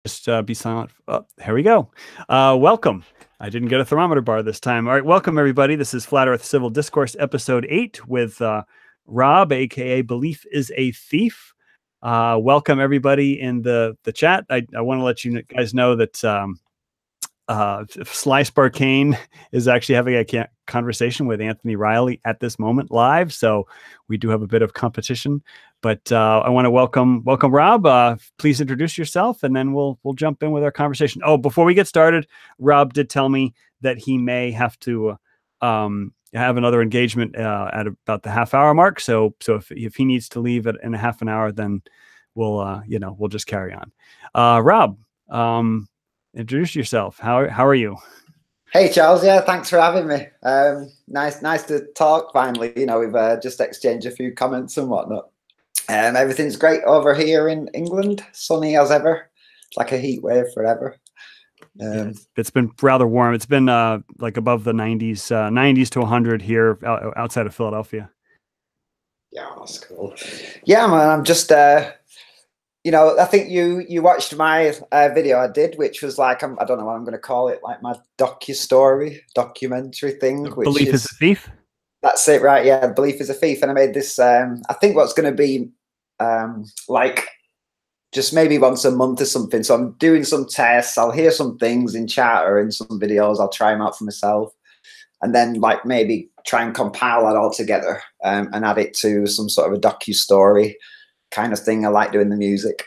Just be silent. Oh, here we go. Welcome. I didn't get a thermometer bar this time. All right, welcome everybody. This is Flat Earth Civil Discourse, episode 8 with Rob, aka Belief is a Thief. Welcome everybody in the chat. I want to let you guys know that Slice Barcane is actually having a conversation with Anthony Riley at this moment live. So we do have a bit of competition, but I want to welcome Rob. Please introduce yourself, and then we'll jump in with our conversation. Oh, before we get started, Rob did tell me that he may have to have another engagement at about the half-hour mark. So if he needs to leave in a half an hour, then we'll just carry on. Rob, introduce yourself. How are you? Hey Charles, yeah, thanks for having me. Nice to talk finally. You know, we've just exchanged a few comments and whatnot. Everything's great over here in England, sunny as ever. It's like a heat wave forever. It's been rather warm. It's been like above the 90s to 100 here outside of Philadelphia. Yeah, that's cool. Yeah, man, I'm just you know, I think you watched my video I did, which was like, I don't know what I'm going to call it, like my documentary thing. Which Belief is a Thief? That's it, right? Yeah, Belief is a Thief. And I made this, I think what's going to be like just maybe once a month or something. So I'm doing some tests. I'll hear some things in chat or in some videos. I'll try them out for myself. And then like maybe try and compile that all together and add it to some sort of a docu-story kind of thing. I like doing the music.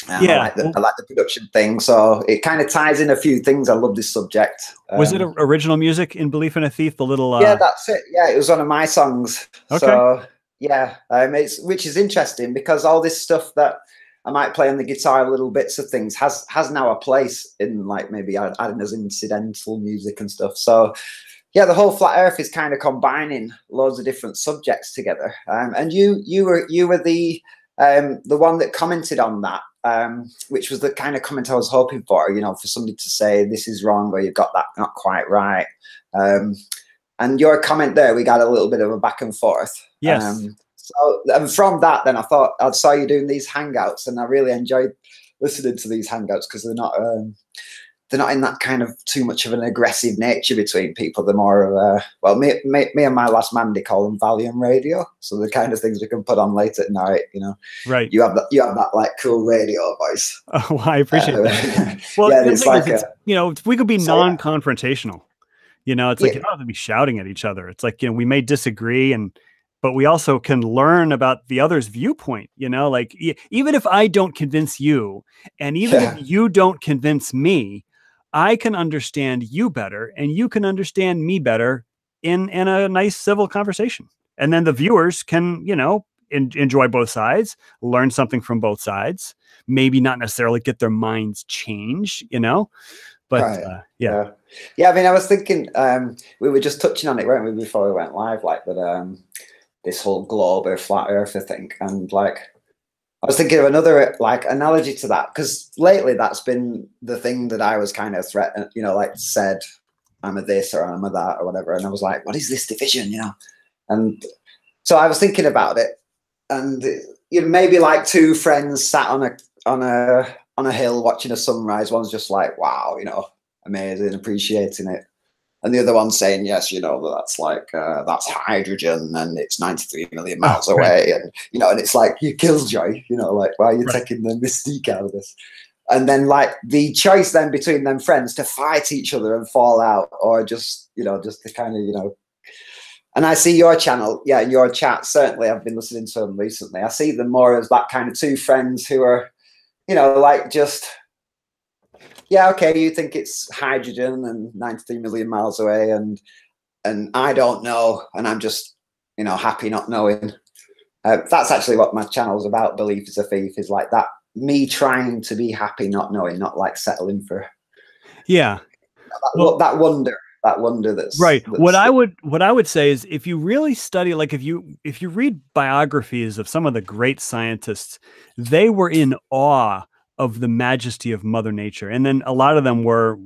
Yeah, I like the production thing. So it kind of ties in a few things. I love this subject. Was it original music in Belief in a Thief? The little yeah, that's it. Yeah, it was one of my songs. Okay. So yeah, which is interesting because all this stuff that I might play on the guitar, little bits of things, has now a place in like maybe adding as incidental music and stuff. So yeah, the whole Flat Earth is kind of combining loads of different subjects together. And you were the one that commented on that, which was the kind of comment I was hoping for, you know, for somebody to say this is wrong or you've got that not quite right. And your comment there, we got a little bit of a back and forth. Yes. So from that, then I saw you doing these hangouts, and I really enjoyed listening to these hangouts because they're not in that kind of too much of an aggressive nature between people. They're more of well, me and my last man, they call them Valium radio. So the kind of things we can put on late at night, you know. Right. You have that like cool radio voice. Oh, well, I appreciate that. Well, yeah, it's like you know, we could be non-confrontational. You know, it's like you don't have to be shouting at each other. It's like, you know, we may disagree, but we also can learn about the other's viewpoint. You know, like even if I don't convince you, and even if you don't convince me, I can understand you better and you can understand me better in a nice civil conversation. And then the viewers can, you know, enjoy both sides, learn something from both sides, maybe not necessarily get their minds changed, you know, but right. yeah. I mean, I was thinking, we were just touching on it, weren't we, before we went live, like that, this whole globe or flat earth thing. And like, I was thinking of another like analogy to that, because lately that's been the thing that I was kind of threatened, you know, like said, I'm a this or I'm a that or whatever. And I was like, what is this division, you know? And so I was thinking about it, and you know, maybe like two friends sat on a hill watching a sunrise. One's just like, wow, you know, amazing, appreciating it. And the other one saying, yes, you know, that's like, that's hydrogen and it's 93 million miles away. And, you know, and it's like, you killjoy, you know, like, why are you taking the mystique out of this? And then like the choice then between them friends to fight each other and fall out, or just, you know, just to kind of, you know. And I see your channel, yeah, your chat, certainly I've been listening to them recently. I see them more as that kind of two friends who are, you know, like just, yeah, okay, you think it's hydrogen and 93 million miles away, and I don't know, and I'm just, you know, happy not knowing. That's actually what my channel's about. Belief is a Thief is like that, me trying to be happy not knowing, not like settling for that wonder that's right. What I would say is, if you really study, like if you read biographies of some of the great scientists, they were in awe of the majesty of Mother Nature, and then a lot of them were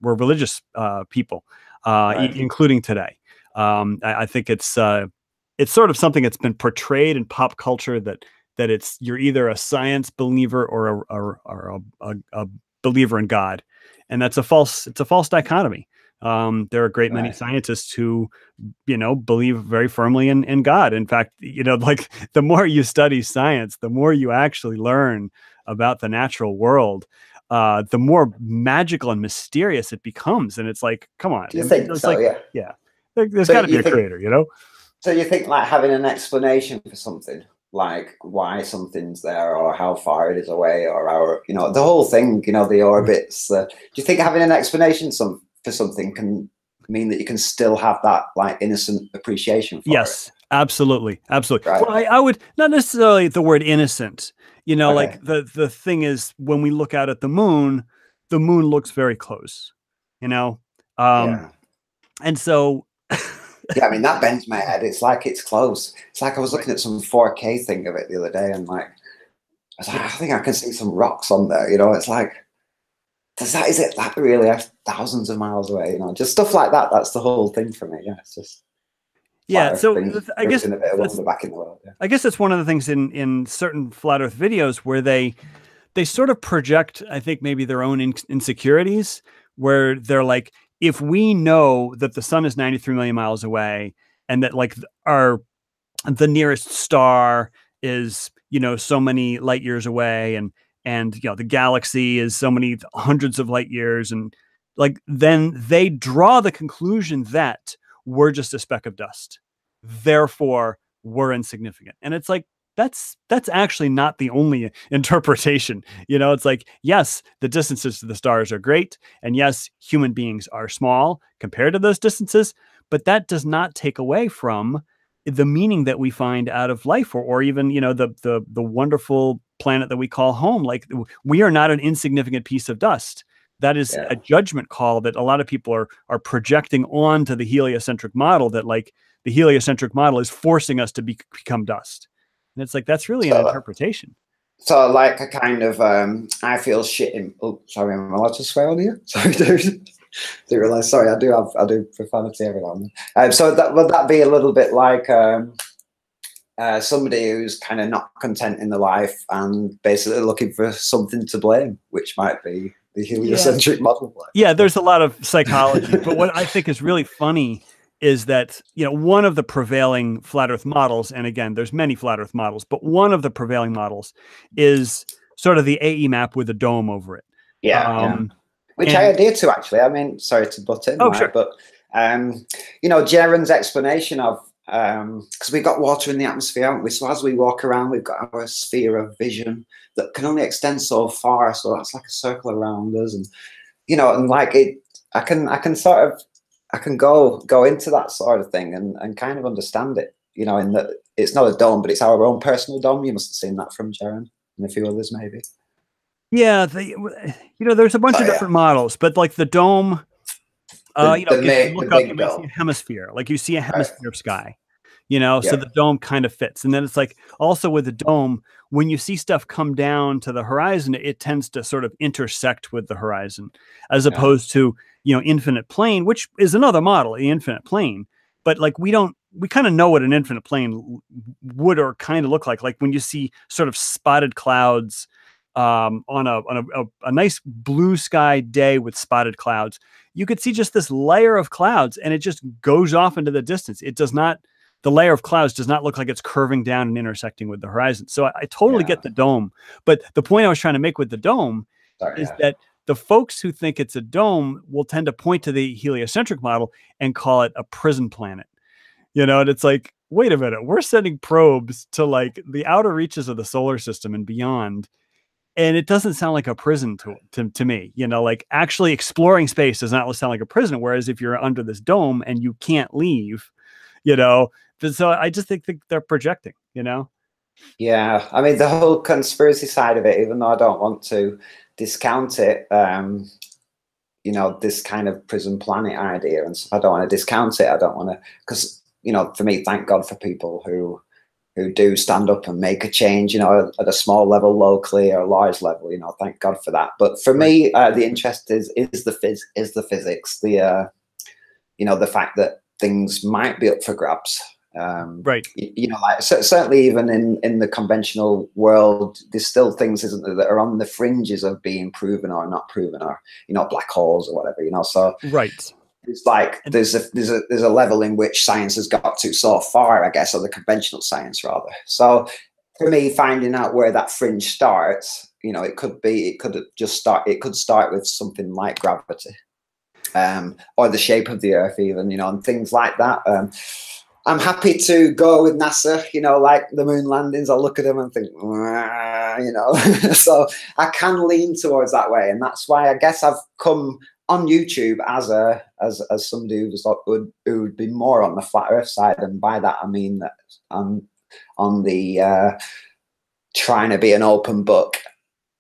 religious people, including today. I think it's sort of something that's been portrayed in pop culture that that you're either a science believer or a believer in God, and it's a false dichotomy. There are a great many scientists who, believe very firmly in God. In fact, like the more you study science, the more you actually learn about the natural world, the more magical and mysterious it becomes. And it's like, come on. Do you think so? Like, yeah. There's got to be a creator, So you think like having an explanation for something, like why something's there or how far it is away or our, the whole thing, the orbits. Do you think having an explanation for something can mean that you can still have that like innocent appreciation for it? Yes, absolutely. Absolutely. Right. Well, I would not necessarily the word innocent, like the thing is when we look out at the moon looks very close, yeah. And so, yeah, I mean, that bends my head. It's like it's close. It's like I was looking at some 4K thing of it the other day, and like, I think I can see some rocks on there. It's like, is it that really thousands of miles away? Just stuff like that. That's the whole thing for me. Yeah, it's just so I guess a bit of wonder back in the world. Yeah. I guess that's one of the things in certain flat Earth videos where they sort of project, I think, maybe their own insecurities, where they're like, if we know that the sun is 93 million miles away and that like the nearest star is, so many light years away and the galaxy is so many hundreds of light years, and like, then they draw the conclusion that we're just a speck of dust. Therefore, we're insignificant. And it's like, that's actually not the only interpretation. It's like, yes, the distances to the stars are great. And yes, human beings are small compared to those distances, but that does not take away from the meaning that we find out of life, or even, the wonderful planet that we call home. Like, we are not an insignificant piece of dust. That is a judgment call that a lot of people are projecting onto the heliocentric model, that like the heliocentric model is forcing us to become dust. And it's like, that's really an interpretation. So like a kind of, I feel shit in, oh, sorry, am I allowed to swear on here? Sorry, dude. Didn't realize, sorry, I do profanity every now and then. So would that be a little bit like somebody who's kind of not content in their life and basically looking for something to blame, which might be the heliocentric model? Yeah, there's a lot of psychology. But what I think is really funny is that, one of the prevailing flat Earth models, and again, there's many flat Earth models, but one of the prevailing models is sort of the AE map with a dome over it. Which I adhere to, actually. I mean, sorry to butt in, sure. But, Jaron's explanation of, because we've got water in the atmosphere, haven't we? So as we walk around, we've got our sphere of vision that can only extend so far. So that's like a circle around us. And, and like I can sort of, I can go into that sort of thing and kind of understand it, in that it's not a dome, but it's our own personal dome. You must have seen that from Jaron and a few others, maybe. Yeah, there's a bunch of different models, but like the dome, if you look up, you may see a hemisphere, like you see a hemisphere sky, so the dome kind of fits. And then it's like, also with the dome, when you see stuff come down to the horizon, it tends to sort of intersect with the horizon, as opposed to, infinite plane, which is another model, the infinite plane. But like, we kind of know what an infinite plane would or kind of look like when you see sort of spotted clouds on a nice blue sky day with spotted clouds. You could see just this layer of clouds, and it just goes off into the distance. The layer of clouds does not look like it's curving down and intersecting with the horizon. So I totally get the dome. But the point I was trying to make with the dome is that the folks who think it's a dome will tend to point to the heliocentric model and call it a prison planet. And it's like, wait a minute, we're sending probes to like the outer reaches of the solar system and beyond. And it doesn't sound like a prison to me, like actually exploring space does not sound like a prison. Whereas if you're under this dome and you can't leave, so I just think they're projecting, Yeah. I mean, the whole conspiracy side of it, even though I don't want to discount it, this kind of prison planet idea and stuff, I don't want to discount it. I don't want to, because, for me, thank God for people who do stand up and make a change, at a small level, locally, or a large level, thank God for that. But for me, the interest is the physics, the fact that things might be up for grabs. Right. You know, like certainly even in the conventional world, there's still things, isn't there, that are on the fringes of being proven or not proven, or, you know, black holes or whatever, you know. So Right. it's like there's a level in which science has got to so far, I guess, or the conventional science rather. So for me, finding out where that fringe starts, you know, it could start with something like gravity, or the shape of the Earth, even, you know, and things like that. I'm happy to go with NASA, you know, like the moon landings. I'll look at them and think, you know, so I can lean towards that way, and that's why I guess I've come on YouTube as somebody who would be more on the flat Earth side, and by that I mean that I'm on the trying to be an open book,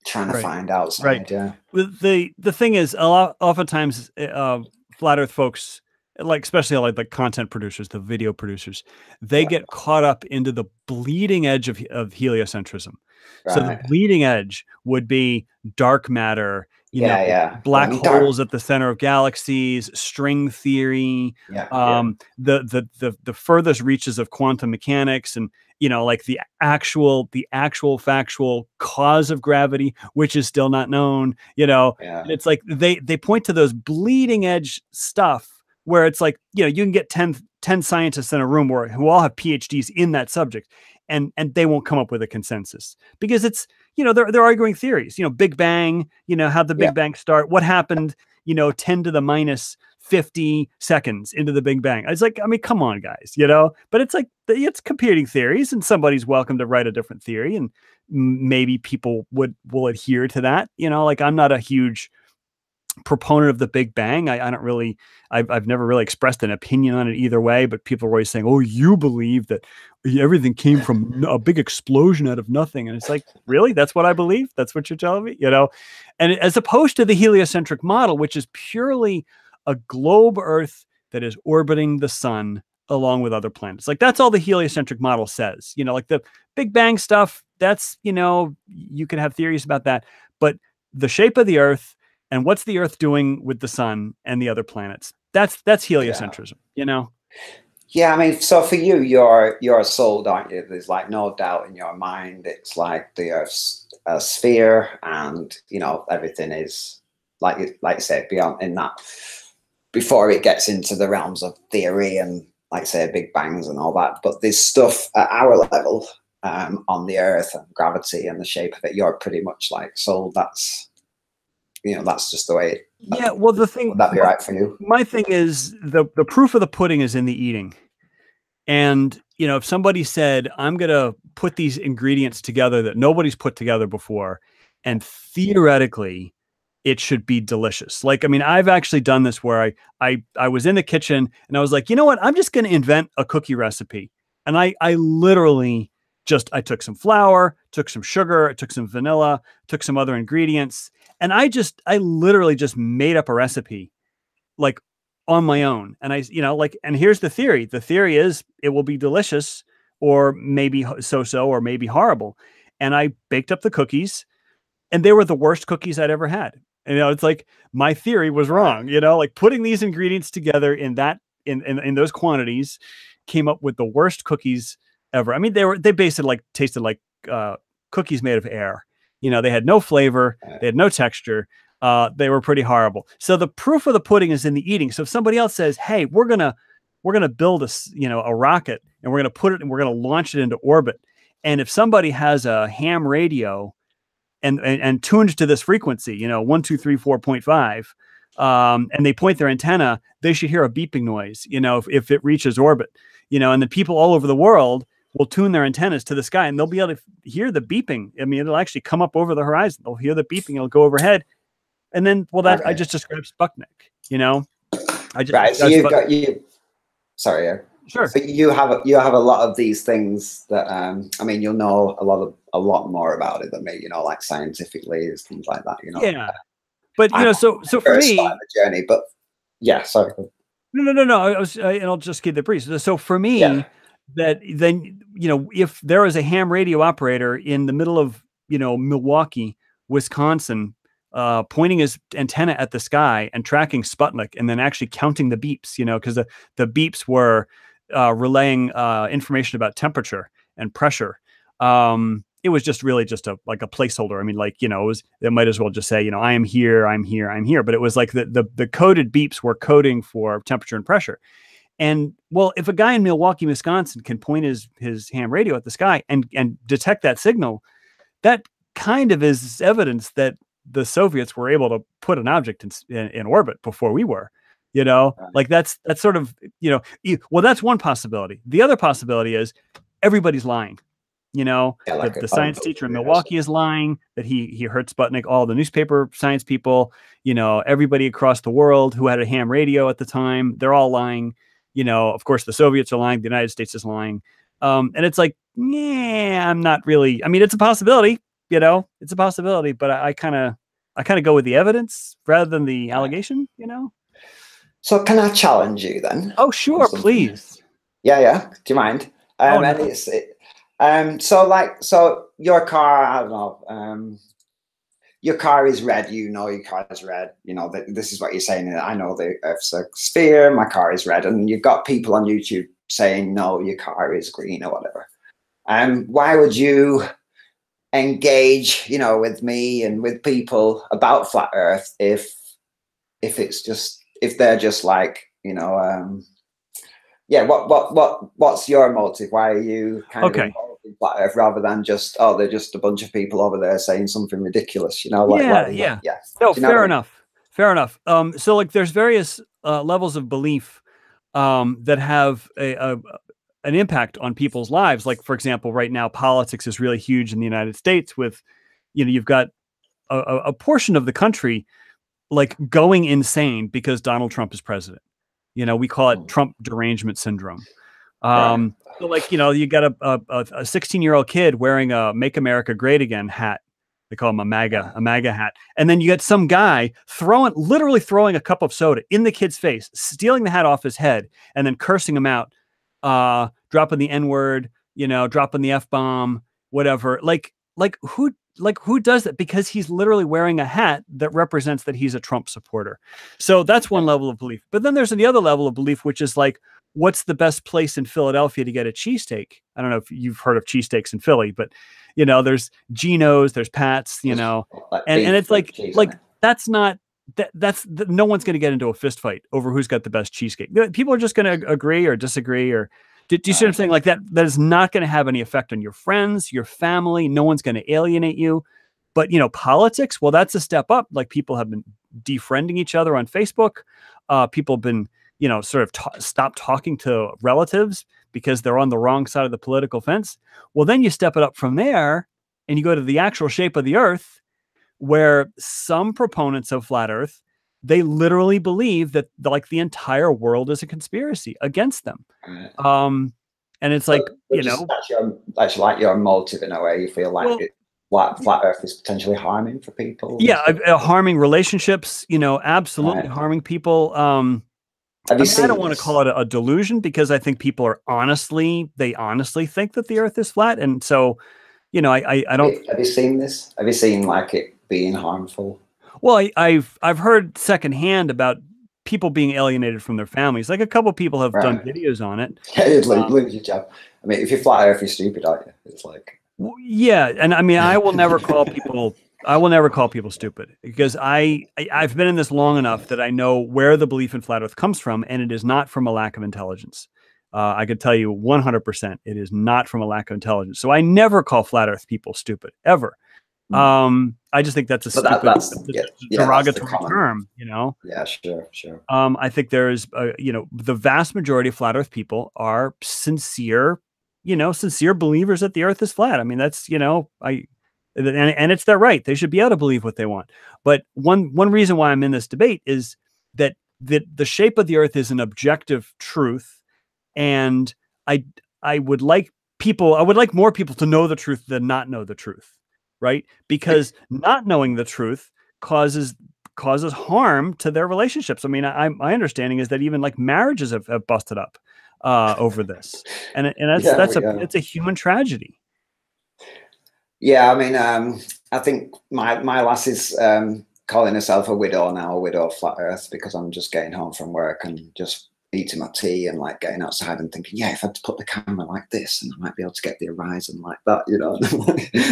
trying to find outside. Right. Yeah. The thing is, oftentimes flat Earth folks, like especially like the content producers, the video producers, they get caught up into the bleeding edge of heliocentrism. Right. So the bleeding edge would be dark matter, you know, black holes at the center of galaxies, string theory, the furthest reaches of quantum mechanics, and, you know, like the actual factual cause of gravity, which is still not known, you know. And it's like they point to those bleeding edge stuff where it's like, you know, you can get 10 scientists in a room who all have PhDs in that subject, and they won't come up with a consensus, because it's, you know, they're arguing theories, you know, Big Bang, you know, how the Big Bang start, what happened, you know, 10 to the minus 50 seconds into the Big Bang. It's like, I mean, come on, guys, you know. But it's like, it's competing theories, and somebody's welcome to write a different theory, and maybe people will adhere to that, you know. Like, I'm not a huge proponent of the Big Bang. I don't really, I've never really expressed an opinion on it either way, but people are always saying, oh, you believe that everything came from a big explosion out of nothing. And it's like, really? That's what I believe? That's what you're telling me? You know? And as opposed to the heliocentric model, which is purely a globe Earth that is orbiting the sun along with other planets. Like, that's all the heliocentric model says, you know, like the Big Bang stuff, that's, you know, you can have theories about that, but the shape of the Earth and what's the Earth doing with the sun and the other planets, that's heliocentrism, you know? Yeah, I mean, so for you, you're sold, aren't you? There's like no doubt in your mind. It's like the Earth's a sphere, and, you know, everything is like you said, beyond in that, before it gets into the realms of theory and, like, say, Big Bangs and all that. But there's stuff at our level, on the Earth and gravity and the shape of it. You're pretty much like sold. That's, you know, that's just the way. Yeah. Well, the thing, would that be right for you? My thing is the proof of the pudding is in the eating. And, you know, if somebody said, I'm going to put these ingredients together that nobody's put together before, and theoretically it should be delicious. Like, I mean, I've actually done this where I was in the kitchen and I was like, you know what, I'm just going to invent a cookie recipe. And I literally I took some flour, took some sugar, I took some vanilla, took some other ingredients. And I literally just made up a recipe, like, on my own. And you know, like, and here's the theory. The theory is it will be delicious, or maybe so-so, or maybe horrible. And I baked up the cookies, and they were the worst cookies I'd ever had. And, you know, it's like, my theory was wrong, you know, like putting these ingredients together in those quantities came up with the worst cookies ever. I mean, they basically like tasted like cookies made of air. You know, they had no flavor, they had no texture. They were pretty horrible. So the proof of the pudding is in the eating. So if somebody else says, "Hey, we're gonna build a rocket, and we're gonna put it and we're gonna launch it into orbit," and if somebody has a ham radio and tuned to this frequency, you know, 123.4.5, and they point their antenna, they should hear a beeping noise, you know, if it reaches orbit, you know, and the people all over the world will tune their antennas to the sky, and they'll be able to hear the beeping. I mean, it'll actually come up over the horizon. They'll hear the beeping. It'll go overhead. And then, well, that I just described Sputnik, you know. So sorry, yeah. Sure. So you have a lot of these things that I mean, you'll know a lot more about it than me, you know, like scientifically, things like that, you know. Yeah. But you know, so for me, the journey. But yeah, sorry. No. And I'll just keep it brief. So for me, that then, you know, if there is a ham radio operator in the middle of, you know, Milwaukee, Wisconsin, pointing his antenna at the sky and tracking Sputnik, and then actually counting the beeps, you know, because the beeps were relaying information about temperature and pressure. It was just really just like a placeholder. I mean, like, you know, it might as well just say, you know, I am here, I'm here, I'm here. But it was like the coded beeps were coding for temperature and pressure. And well, if a guy in Milwaukee, Wisconsin can point his ham radio at the sky and detect that signal, that kind of is evidence that the Soviets were able to put an object in orbit before we were. You know, like that's sort of, you know, well, that's one possibility. The other possibility is everybody's lying. You know, Yeah, like the science teacher in Milwaukee is lying that he heard Sputnik. All the newspaper science people, you know, everybody across the world who had a ham radio at the time, they're all lying. You know, of course, the Soviets are lying. The United States is lying. And it's like, yeah, I'm not really. I mean, it's a possibility. You know, it's a possibility, but I kind of go with the evidence rather than the allegation. You know. So can I challenge you then? Oh, sure, please. Yeah. Do you mind? No. And so your car, I don't know, your car is red, you know your car is red, you know, this is what you're saying, I know the Earth's a sphere, my car is red, and you've got people on YouTube saying, no, your car is green or whatever. Why would you engage, you know, with me and with people about flat Earth if they're just like, you know, yeah, what's your motive? Why are you kind of involved in flat Earth rather than just, oh, they're just a bunch of people over there saying something ridiculous, you know? Like, yeah. No, fair enough. So like, there's various levels of belief that have an impact on people's lives. Like, for example, right now, politics is really huge in the United States. With, you know, you've got a portion of the country like going insane because Donald Trump is president. You know, we call it Trump derangement syndrome. So like, you know, you got a 16-year-old kid wearing a "Make America Great Again" hat. They call him a MAGA hat. And then you get some guy literally throwing a cup of soda in the kid's face, stealing the hat off his head, and then cursing him out, dropping the N-word, you know, dropping the F-bomb, whatever. Like who does that? Because he's literally wearing a hat that represents that he's a Trump supporter. So that's one level of belief. But then there's the other level of belief, which is like, what's the best place in Philadelphia to get a cheesesteak? I don't know if you've heard of cheesesteaks in Philly, but, you know, there's Geno's, there's Pat's, you know, and it's like that's not, no one's going to get into a fist fight over who's got the best cheesecake. People are just going to agree or disagree, or do you see what I'm saying? Like that is not going to have any effect on your friends, your family. No one's going to alienate you. But, you know, politics, well, that's a step up. Like, people have been defriending each other on Facebook. People have been, you know, sort of stopped talking to relatives because they're on the wrong side of the political fence. Well, then you step it up from there and you go to the actual shape of the Earth, where some proponents of flat Earth, they literally believe that like the entire world is a conspiracy against them. And it's like, you know, that's like your motive in a way. You feel like flat Earth is potentially harming for people. Yeah, harming relationships, you know, absolutely harming people. I don't want to call it a delusion, because I think people are honestly think that the Earth is flat. And so, you know, I don't. Have you seen this? Have you seen like it being harmful? Well, I've heard secondhand about people being alienated from their families. Like, a couple of people have done videos on it. Yeah, you'd lose your job. I mean, if you're flat Earth, you're stupid, aren't you? It's like, yeah, and I mean, I will never call people stupid, because I've been in this long enough that I know where the belief in flat Earth comes from, and it is not from a lack of intelligence. I could tell you 100% it is not from a lack of intelligence. So I never call flat Earth people stupid, ever. I just think that's a derogatory term, you know? Yeah, sure. I think there's, you know, the vast majority of flat Earth people are sincere believers that the Earth is flat. I mean, that's, you know, and it's their right. They should be able to believe what they want. But one reason why I'm in this debate is that the shape of the Earth is an objective truth, and I would like more people to know the truth than not know the truth. Right? Because not knowing the truth causes harm to their relationships. I mean, my understanding is that even like marriages have busted up over this, and that's a human tragedy. Yeah, I mean, I think my lass is calling herself a widow now, a widow of flat Earth, because I'm just getting home from work and just eating my tea and like getting outside and thinking, yeah, if I'd put the camera like this and I might be able to get the horizon like that, you know.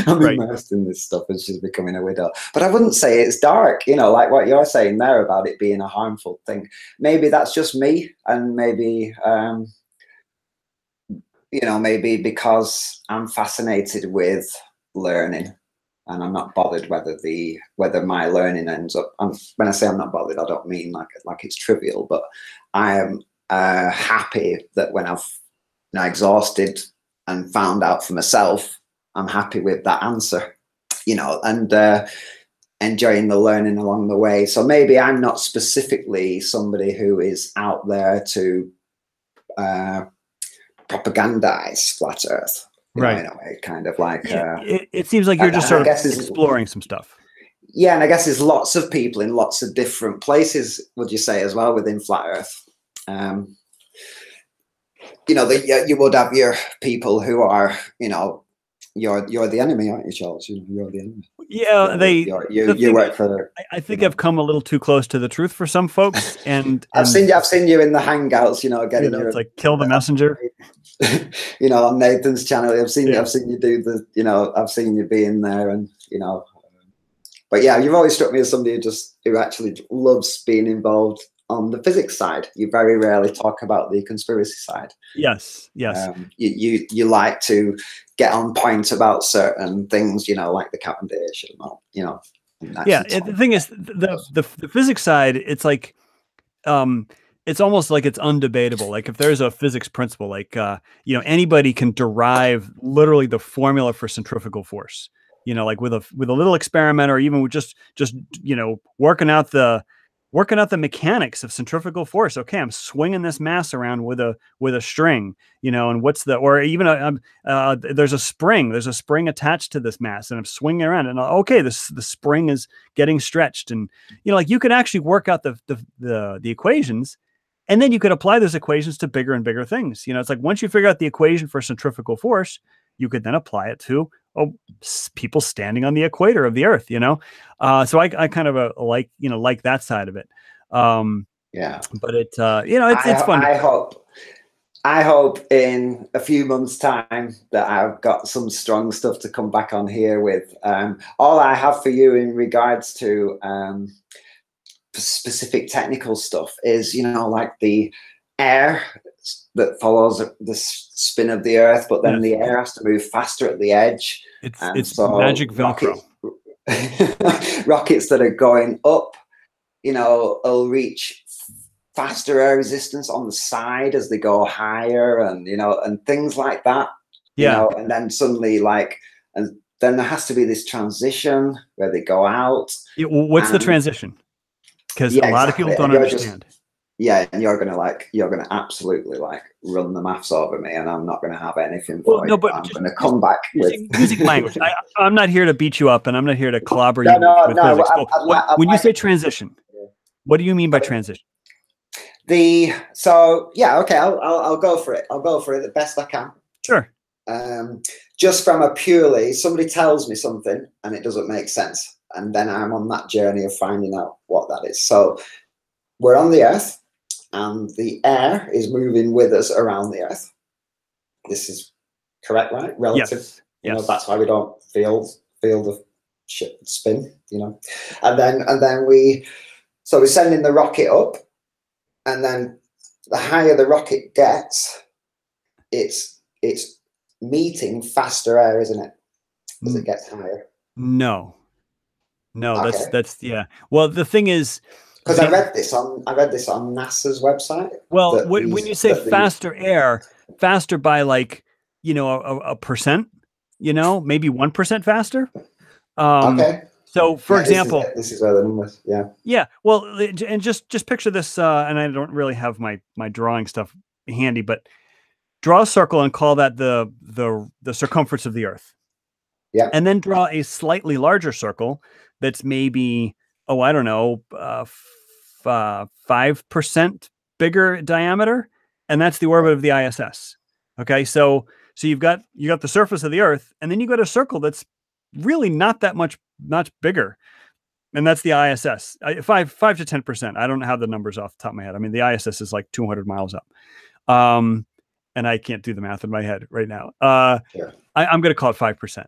I'm immersed in this stuff and she's becoming a widow. But I wouldn't say it's dark, you know, like what you're saying there about it being a harmful thing. Maybe that's just me, and maybe you know, maybe because I'm fascinated with learning and I'm not bothered whether my learning ends up, when I say I'm not bothered, I don't mean like it's trivial, but I am happy that when I've exhausted and found out for myself, I'm happy with that answer, you know, and enjoying the learning along the way. So maybe I'm not specifically somebody who is out there to propagandize flat Earth, you know, in a way, kind of like. It seems like you're just sort of exploring some stuff. Yeah, and I guess there's lots of people in lots of different places, would you say, as well, within flat Earth. You know, you would have your people who are, you know, you're the enemy, aren't you, Charles? You're the enemy. Yeah, you work for. I think I've come a little too close to the truth for some folks, and I've seen you in the hangouts, you know, getting it's like kill the messenger. You know, on Nathan's channel, I've seen you do the, you know, I've seen you being there, and you know, but yeah, you've always struck me as somebody who actually loves being involved on the physics side. You very rarely talk about the conspiracy side. Yes. You like to get on point about certain things, you know, like the Cavendish, you know. Yeah, the thing is, the physics side, it's like, it's almost like it's undebatable. Like if there's a physics principle, like you know, anybody can derive literally the formula for centrifugal force. You know, like with a little experiment, or even with just you know, working out the mechanics of centrifugal force. Okay, I'm swinging this mass around with a string, you know, and or even there's a spring attached to this mass, and I'm swinging around, and okay, the spring is getting stretched, and you know, like you could actually work out the equations, and then you could apply those equations to bigger and bigger things. You know, it's like once you figure out the equation for centrifugal force, you could then apply it to people standing on the equator of the Earth, you know? So I kind of like that side of it. Yeah. But you know, it's fun. I hope in a few months' time that I've got some strong stuff to come back on here with. All I have for you in regards to specific technical stuff is, you know, like the air that follows the spin of the Earth, but then the air has to move faster at the edge. It's so magic Velcro. Rockets that are going up, you know, will reach faster air resistance on the side as they go higher, and you know, and things like that. Yeah. You know, and then suddenly, like, and then there has to be this transition where they go out. Yeah, well, what's the transition? Because a lot of people don't understand. And you're gonna absolutely like run the maths over me, and I'm not gonna have anything for you. But I'm gonna come back using language. I'm not here to beat you up, and I'm not here to clobber you with physics. When you say transition, what do you mean by transition? I'll go for it. I'll go for it the best I can. Sure. Just from a purely, somebody tells me something and it doesn't make sense, and then I'm on that journey of finding out what that is. So we're on the Earth, and the air is moving with us around the Earth. This is correct, right? Relative. Yes. You know, that's why we don't feel the shit spin, you know. And then we're sending the rocket up, and then the higher the rocket gets, it's meeting faster air, isn't it? As it gets higher. No, okay. that's yeah. Well, the thing is, because I read this on NASA's website. Well, when you say faster air, faster by like, you know, a percent, you know, maybe 1% faster. Okay. So, for example, this is where the numbers, yeah. Yeah. Well, and just picture this, and I don't really have my drawing stuff handy, but draw a circle and call that the circumference of the Earth. Yeah. And then draw a slightly larger circle that's maybe, I don't know, 5% bigger diameter, and that's the orbit of the ISS. Okay, so you got the surface of the Earth, and then you got a circle that's really not that much bigger. And that's the ISS. 5 to 10%. I don't have the numbers off the top of my head. I mean, the ISS is like 200 miles up. And I can't do the math in my head right now. Sure. I'm going to call it 5%.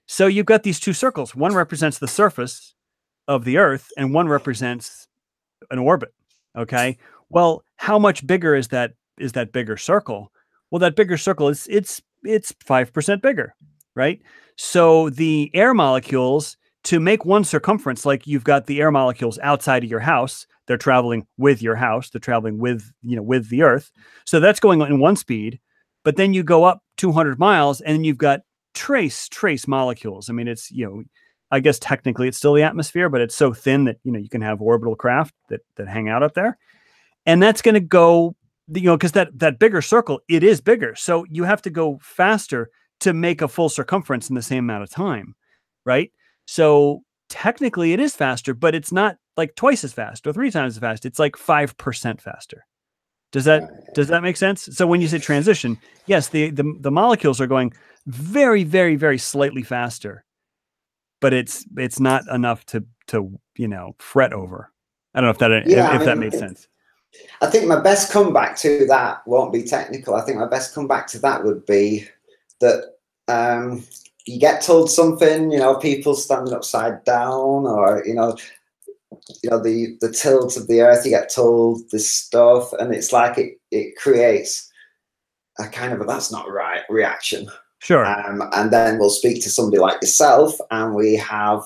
So you've got these two circles. One represents the surface of the Earth, and one represents an orbit. Okay. Well, how much bigger is that bigger circle? Well, that bigger circle is it's 5% bigger, right? So the air molecules, to make one circumference, like you've got the air molecules outside of your house, they're traveling with your house, they're traveling with, with the Earth. So that's going on in one speed, but then you go up 200 miles and you've got trace molecules. I mean, it's, I guess technically it's still the atmosphere, but it's so thin that, you can have orbital craft that hang out up there. And that's going to go, because that bigger circle, it is bigger. So you have to go faster to make a full circumference in the same amount of time, right? So technically it is faster, but it's not like twice as fast or 3 times as fast. It's like 5% faster. Does that make sense? So when you say transition, yes, the molecules are going very, very, very slightly faster, but it's not enough to fret over. I don't know if that made sense. I think my best comeback to that won't be technical. I think my best comeback to that would be that you get told something, people standing upside down, or the tilt of the Earth. You get told this stuff, and it's like it creates a kind of that's not right reaction. Sure. And then we'll speak to somebody like yourself, and we have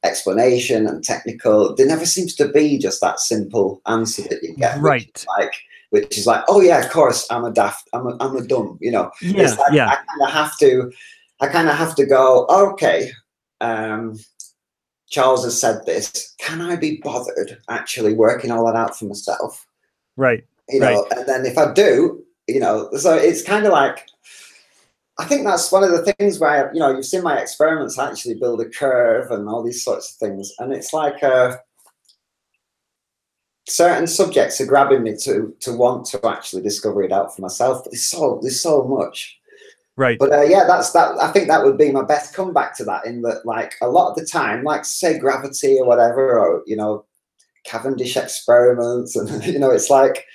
explanation and technical. There never seems to be just that simple answer that you get, right? Which is like, oh yeah, of course, I'm a daft, I'm a dumb, Yeah, it's like, yeah. I kind of have to go, okay, Charles has said this. Can I be bothered actually working all that out for myself? Right. And then if I do, so it's kind of like, I think that's one of the things where, you've seen my experiments actually build a curve and all these sorts of things. And it's like certain subjects are grabbing me to want to actually discover it out for myself. But there's so much. Right. But yeah, that's that. I think that would be my best comeback to that, in that, like, a lot of the time, like say gravity or whatever, or, Cavendish experiments, and, it's like,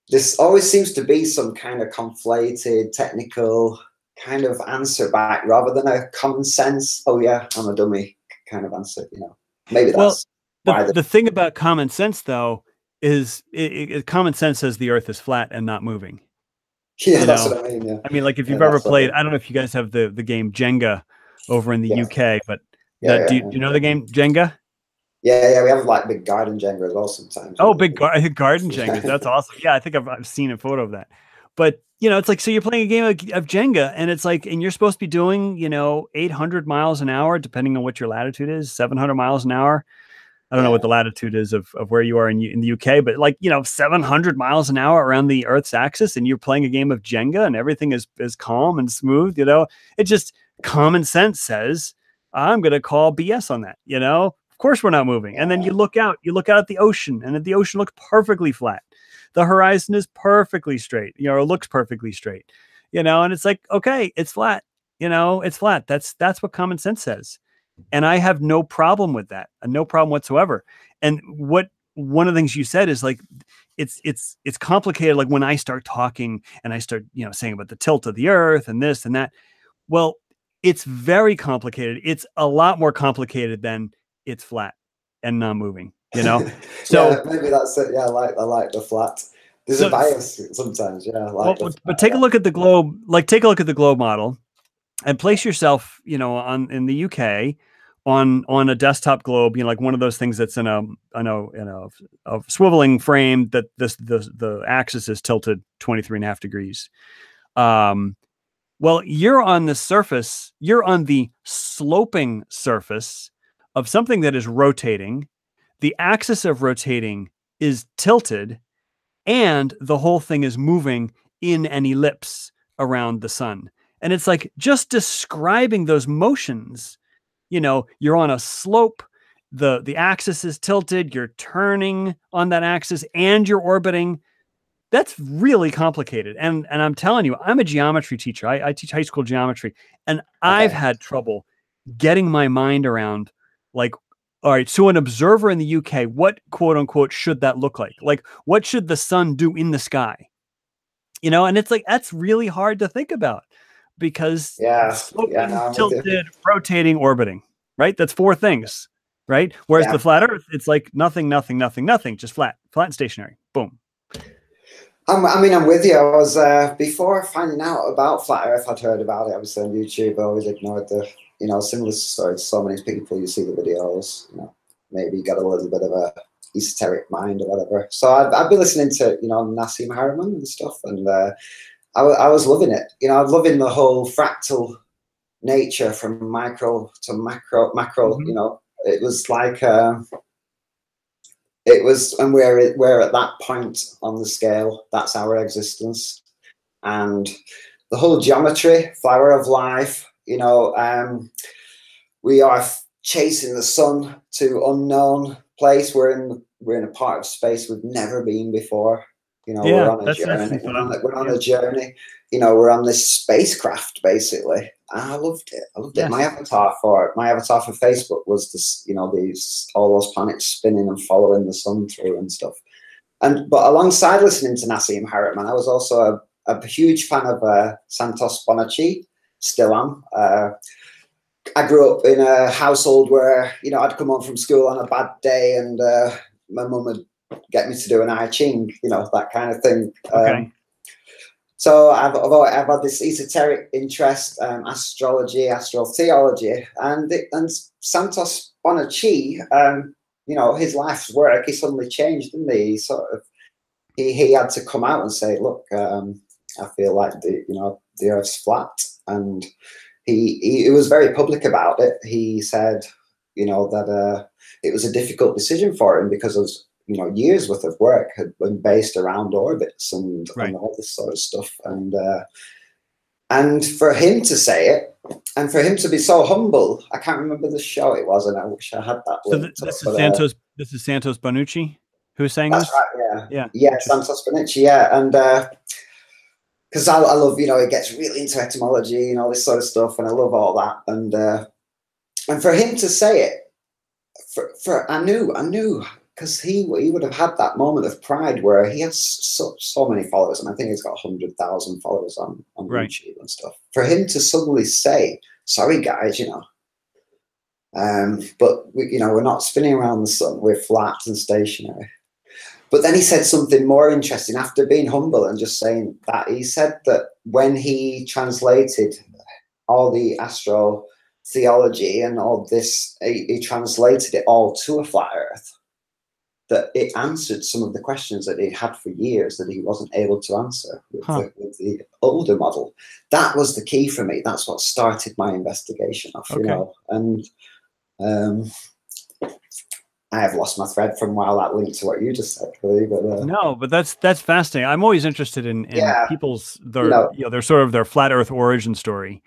this always seems to be some kind of conflated technical kind of answer back, rather than a common sense, oh yeah, I'm a dummy kind of answer. Maybe that's the thing about common sense, though, is common sense says the Earth is flat and not moving. Yeah, that's what I mean. Yeah. I mean, like, if you've ever played, I don't know if you guys have the game Jenga over in the UK, but do you know the game Jenga? Yeah, we have like big garden Jenga as well sometimes. Oh, big garden Jenga. That's awesome. Yeah, I think I've seen a photo of that. But, it's like, so you're playing a game of Jenga, and it's like, and you're supposed to be doing, 800 miles an hour, depending on what your latitude is, 700 miles an hour. I don't know what the latitude is of where you are in the UK, but like, 700 miles an hour around the Earth's axis, and you're playing a game of Jenga, and everything is calm and smooth. It just, common sense says, I'm going to call BS on that. Of course we're not moving. And then you look out at the ocean, and the ocean looks perfectly flat. The horizon is perfectly straight, or looks perfectly straight, and it's like, okay, it's flat, it's flat. That's what common sense says. And I have no problem with that, no problem whatsoever. And one of the things you said is like, it's complicated. Like when I start talking and I start, saying about the tilt of the Earth and this and that, well, it's very complicated. It's a lot more complicated than it's flat and not moving, So yeah, maybe that's it. Yeah, I like the flat. There's a bias sometimes. Yeah, but take a look at the globe. Like, take a look at the globe model, and place yourself, in the UK, on a desktop globe, like one of those things that's in a swiveling frame that the axis is tilted 23.5 degrees. Well, you're on the surface. You're on the sloping surface of something that is rotating. The axis of rotating is tilted, and the whole thing is moving in an ellipse around the sun. And it's like, just describing those motions, you're on a slope, the axis is tilted, you're turning on that axis, and you're orbiting. That's really complicated. And I'm telling you, I'm a geometry teacher. I teach high school geometry, and I've had trouble getting my mind around, like, all right, so an observer in the UK, what quote unquote should that look like? Like, what should the sun do in the sky? You know, and it's like, that's really hard to think about because Yeah, yeah, no, sloping, I'm with you. tilted, rotating, orbiting, right? That's four things, right? Whereas Yeah. the flat Earth, it's like nothing, nothing, nothing, nothing, just flat and stationary. Boom. I mean, I'm with you. I was before finding out about flat Earth, I'd heard about it. Obviously on YouTube, I always ignored the, similar story to so many people. You see the videos, maybe got a little bit of a esoteric mind or whatever. So I'd be listening to, Nassim Haramein and stuff, and I was loving it. I was loving the whole fractal nature from micro to macro. Mm-hmm. It was like. It was, and we're at that point on the scale. That's our existence, and the whole geometry, flower of life. We are chasing the sun to unknown place. We're in a part of space we've never been before. We're Yeah, on a that's journey. fun. We're on Yeah. a journey. We're on this spacecraft basically. And I loved it. I loved it. Yes. My avatar for Facebook was this, all those planets spinning and following the sun through and stuff. But alongside listening to Nassim Haramein, I was also a huge fan of Santos Bonacci. Still am. I grew up in a household where I'd come home from school on a bad day, and my mum would get me to do an I Ching, that kind of thing. Okay. So I've had this esoteric interest, astrology, astrotheology, and Santos Bonacci, his life's work, he suddenly changed, didn't he? He had to come out and say, look, I feel like the Earth's flat, and he was very public about it. He said, that it was a difficult decision for him because of years worth of work had been based around orbits and all this sort of stuff, and for him to say it, and for him to be so humble. I can't remember the show it was, and I wish I had that. So this is Santos Bonucci who's saying that's this? Right, yeah, Santos Bonacci, yeah, and because I love, it gets really into etymology and all this sort of stuff, and I love all that, and for him to say it, I knew. Because he would have had that moment of pride where he has so many followers, and I think he's got 100,000 followers on YouTube and stuff. For him to suddenly say, "Sorry, guys, but we're not spinning around the sun. We're flat and stationary." But then he said something more interesting after being humble and just saying that. He said that when he translated all the astro theology and all this, he translated it all to a flat Earth, that it answered some of the questions that he had for years that he wasn't able to answer with the older model. That was the key for me. That's what started my investigation off, and I have lost my thread from while that linked to what you just said, really. But no, but that's fascinating. I'm always interested in people's their sort of their flat Earth origin story.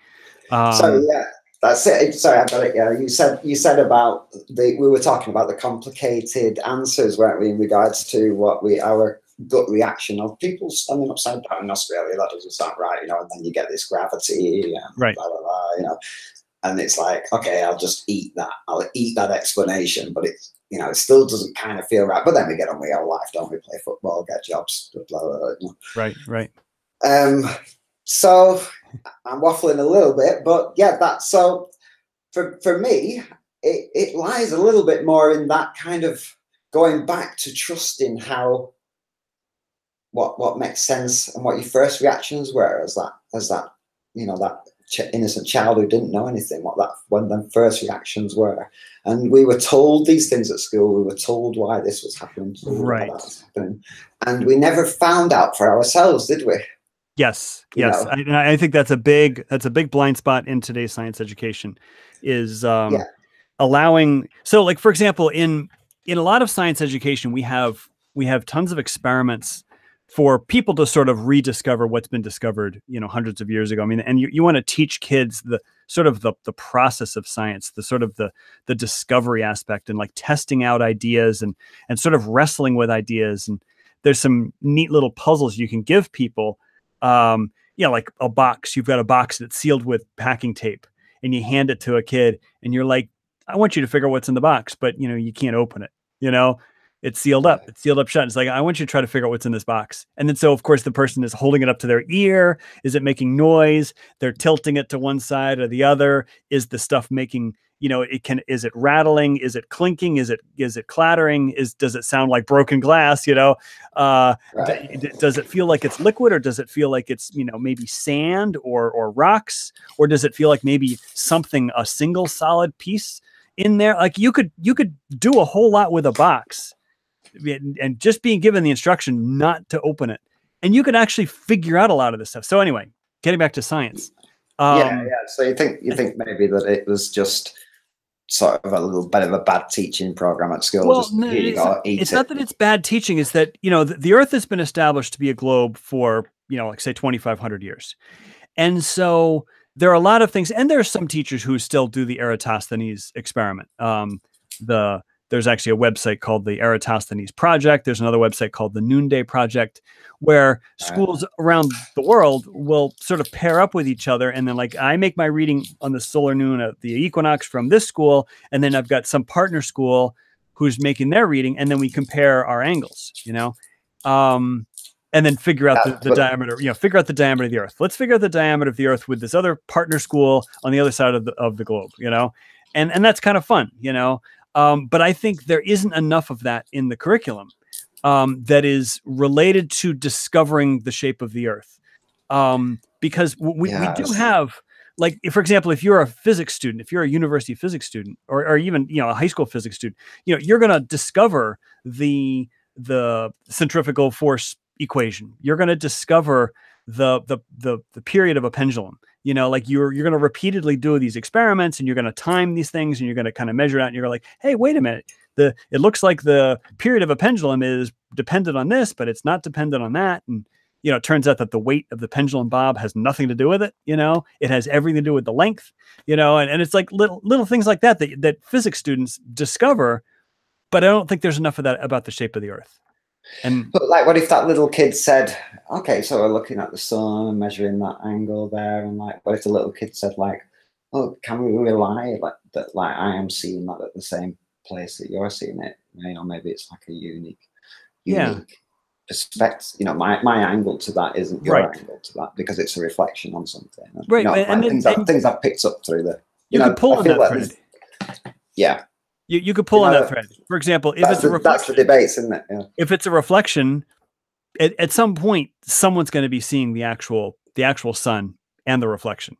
So yeah, that's it. Sorry, I got it. Yeah, you said about we were talking about the complicated answers, weren't we, in regards to our gut reaction of people standing upside down in Australia. That doesn't sound right, and then you get this gravity, right? Blah, blah, blah, and it's like, okay, I'll just eat that. I'll eat that explanation, but it still doesn't kind of feel right. But then we get on with our life, don't we? Play football, get jobs, blah, blah, blah, Right. So I'm waffling a little bit, but yeah, that's so for me, it lies a little bit more in that kind of going back to trusting how what makes sense and what your first reactions were as that that innocent child who didn't know anything, when the first reactions were. And we were told these things at school. We were told why this was happening, right? Why that was happening, and we never found out for ourselves, did we? Yes. I think that's a big blind spot in today's science education, is allowing. So, like, for example, in a lot of science education, we have tons of experiments for people to sort of rediscover what's been discovered, hundreds of years ago. I mean, and you want to teach kids the sort of the process of science, the sort of the discovery aspect, and like testing out ideas and sort of wrestling with ideas. And there's some neat little puzzles you can give people. Like a box. You've got a box that's sealed with packing tape, and you hand it to a kid, and you're like, I want you to figure out what's in the box, but you can't open it. It's sealed up. It's sealed up shut. It's like, I want you to try to figure out what's in this box. And then, so of course the person is holding it up to their ear. Is it making noise? They're tilting it to one side or the other. Is the stuff making, is it rattling? Is it clinking? Is it clattering? Does it sound like broken glass? Does it feel like it's liquid, or does it feel like it's, maybe sand or rocks, or does it feel like maybe something, a single solid piece in there? Like you could do a whole lot with a box, and just being given the instruction not to open it, and you could actually figure out a lot of this stuff. So anyway, getting back to science. Yeah. So you think maybe that it was just sort of a little bit of a bad teaching program at school? Well, it's not that it's bad teaching. It's that, the Earth has been established to be a globe for, like say 2,500 years. And so there are a lot of things, and there are some teachers who still do the Eratosthenes experiment. There's actually a website called the Eratosthenes Project. There's another website called the Noonday Project, where schools around the world will sort of pair up with each other. And then, like, I make my reading on the solar noon at the equinox from this school, and then I've got some partner school who's making their reading, and then we compare our angles, and then figure out the diameter, figure out the diameter of the Earth. Let's figure out the diameter of the Earth with this other partner school on the other side of the globe, and that's kind of fun, but I think there isn't enough of that in the curriculum that is related to discovering the shape of the Earth. Because we do have, like, for example, if you're a physics student, if you're a university physics student, or even, a high school physics student, you're going to discover the centrifugal force equation. You're going to discover the period of a pendulum. Like you're going to repeatedly do these experiments, and you're going to time these things, and you're going to kind of measure it out, and you're like, hey, wait a minute. It looks like the period of a pendulum is dependent on this, but it's not dependent on that. And, it turns out that the weight of the pendulum bob has nothing to do with it. It has everything to do with the length, and it's like little things like that physics students discover, but I don't think there's enough of that about the shape of the Earth. But like, what if that little kid said, okay, so we're looking at the sun and measuring that angle there, and like, what if the little kid said, like, oh, can we rely that like I am seeing that at the same place that you're seeing it? Maybe it's like a unique perspective. My angle to that isn't your angle to that, because it's a reflection on something. Right, things I've picked up through the. You can pull on that thread. Yeah. You could pull on that thread. For example, if it's a reflection, that's the debates, isn't it? Yeah. If it's a reflection, at some point, someone's going to be seeing the actual sun and the reflection.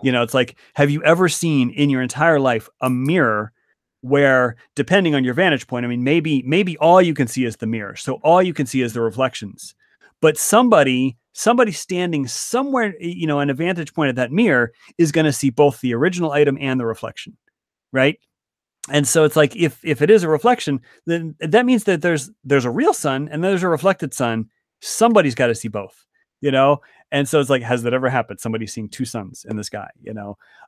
Yeah. It's like, have you ever seen in your entire life a mirror where, depending on your vantage point, I mean, maybe all you can see is the mirror, so all you can see is the reflections. But somebody standing somewhere, in a vantage point of that mirror is going to see both the original item and the reflection, right? And so it's like, if it is a reflection, then that means that there's a real sun and there's a reflected sun. Somebody's got to see both, And so it's like, has that ever happened? Somebody seeing two suns in the sky,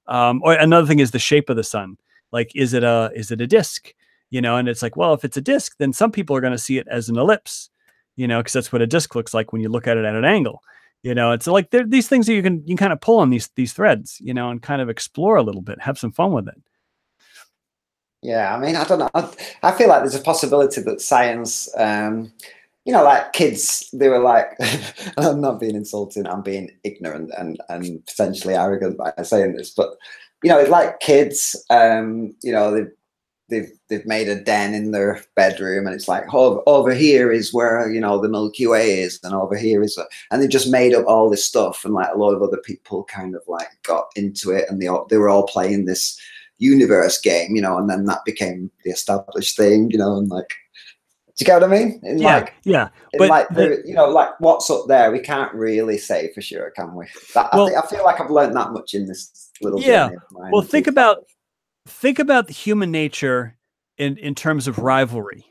Or another thing is the shape of the sun. Like, is it a disc, And it's like, well, if it's a disc, then some people are going to see it as an ellipse, because that's what a disc looks like when you look at it at an angle, And so, like, there are these things that you can kind of pull on these threads, and kind of explore a little bit, have some fun with it. Yeah, I mean, I don't know. I feel like there's a possibility that science, like kids, they were like, I'm not being insulting, I'm being ignorant and potentially arrogant by saying this, but, it's like kids, they've made a den in their bedroom, and it's like, over here is where, the Milky Way is, and over here is, and they just made up all this stuff, and like a lot of other people kind of like got into it, and they were all playing this universe game, and then that became the established thing, and like, do you get what I mean? But like what's up there, we can't really say for sure, can we? I feel like I've learned that much in this little journey of mine. Well, think about human nature in terms of rivalry.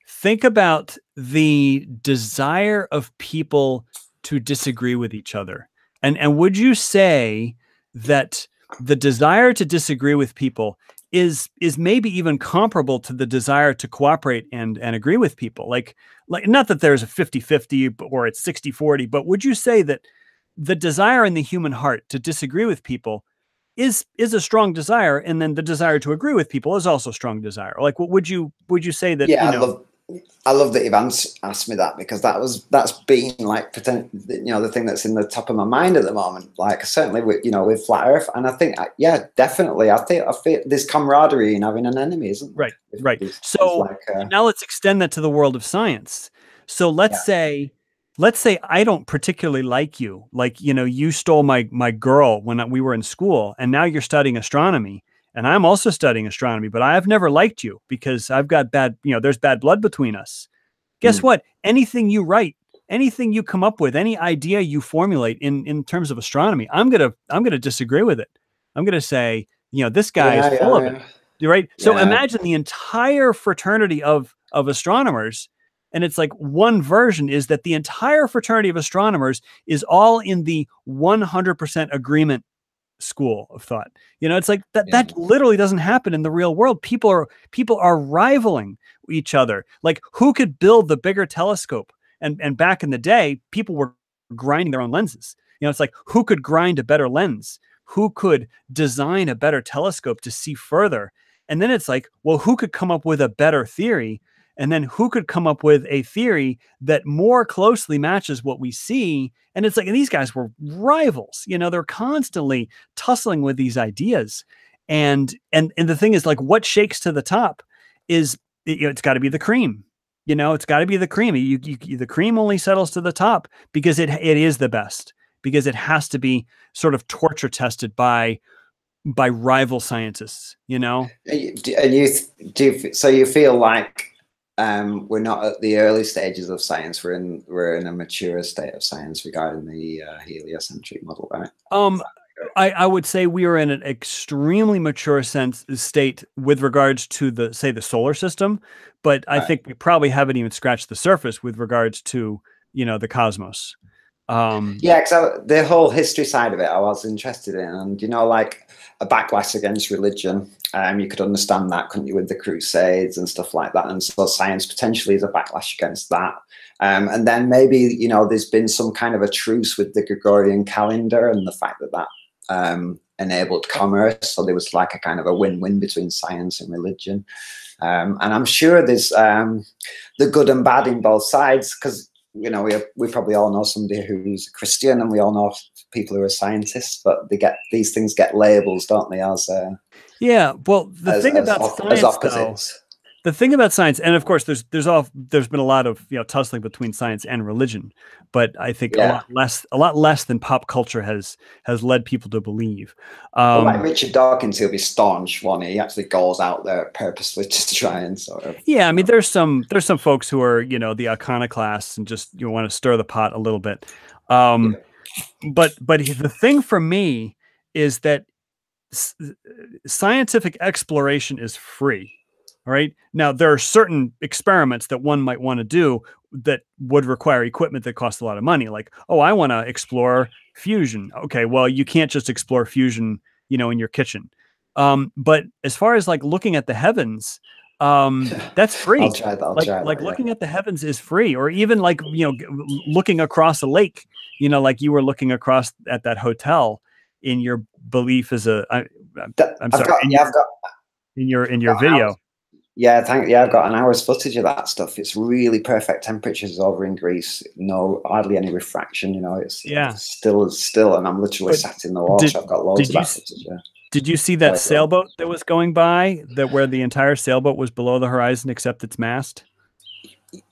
Think about the desire of people to disagree with each other, and would you say that the desire to disagree with people is maybe even comparable to the desire to cooperate and agree with people? Like not that there's a 50-50 or it's 60-40, but would you say that the desire in the human heart to disagree with people is a strong desire, and then the desire to agree with people is also strong desire. Like, what would you say that? Yeah, You know, I love that you've asked me that, because that's been like the thing that's in the top of my mind at the moment. Like, certainly with flat Earth, and I think yeah, definitely, I feel there's camaraderie in having an enemy, isn't there? right. There's So like now let's extend that to the world of science. So yeah. let's say I don't particularly like you. Like, you stole my girl when we were in school, and now you're studying astronomy, and I'm also studying astronomy, but I've never liked you because I've got there's bad blood between us. Guess what? Anything you write, anything you come up with, any idea you formulate in terms of astronomy, I'm gonna disagree with it. I'm gonna say, this guy is full of it. Right. So Yeah. imagine the entire fraternity of astronomers. And it's like, one version is that the entire fraternity of astronomers is all in the 100% agreement school of thought. It's like that literally doesn't happen in the real world. People are rivaling each other. Like, who could build the bigger telescope? And back in the day, people were grinding their own lenses. It's like, who could grind a better lens? Who could design a better telescope to see further? And then it's like, well, who could come up with a better theory? And then who could come up with a theory that more closely matches what we see? And it's like, and these guys were rivals. They're constantly tussling with these ideas. And the thing is, like, what shakes to the top is, it's got to be the cream. It's got to be the cream. The cream only settles to the top because it is the best, because it has to be sort of torture tested by rival scientists. And so you feel like we're not at the early stages of science. We're in a mature state of science regarding the heliocentric model, right? I would say we are in an extremely mature state with regards to the solar system, but I think we probably haven't even scratched the surface with regards to the cosmos. Yeah, because the whole history side of it I was interested in, and like a backlash against religion, you could understand that, couldn't you, with the Crusades and stuff like that? And so science potentially is a backlash against that. And then maybe there's been some kind of a truce with the Gregorian calendar and the fact that enabled commerce, so there was like a kind of a win-win between science and religion. And I'm sure there's the good and bad in both sides, because we probably all know somebody who's a Christian, and we all know people who are scientists, but these things get labels, don't they, as yeah. Well, the thing about science, though, the thing about science, and of course, there's been a lot of tussling between science and religion, but I think a lot less than pop culture has led people to believe. Well, like Richard Dawkins, he'll be staunch one. He actually goes out there purposely just to try and sort of. Yeah, I mean, there's some folks who are the iconoclasts and just want to stir the pot a little bit. But the thing for me is that scientific exploration is free. All right. Now, there are certain experiments that one might want to do that would require equipment that costs a lot of money. Like, oh, I want to explore fusion. Okay, well, you can't just explore fusion, in your kitchen. But as far as like looking at the heavens, that's free. I'll try that. Looking at the heavens is free, or even like, looking across a lake, like you were looking across at that hotel in your belief as I'm sorry, in your video. Yeah, I've got an hour's footage of that stuff. It's really perfect temperatures over in Greece. Hardly any refraction. It's still, and I'm literally sat in the water. I've got loads of that footage. Yeah. Did you see that sailboat that was going by, where the entire sailboat was below the horizon except its mast?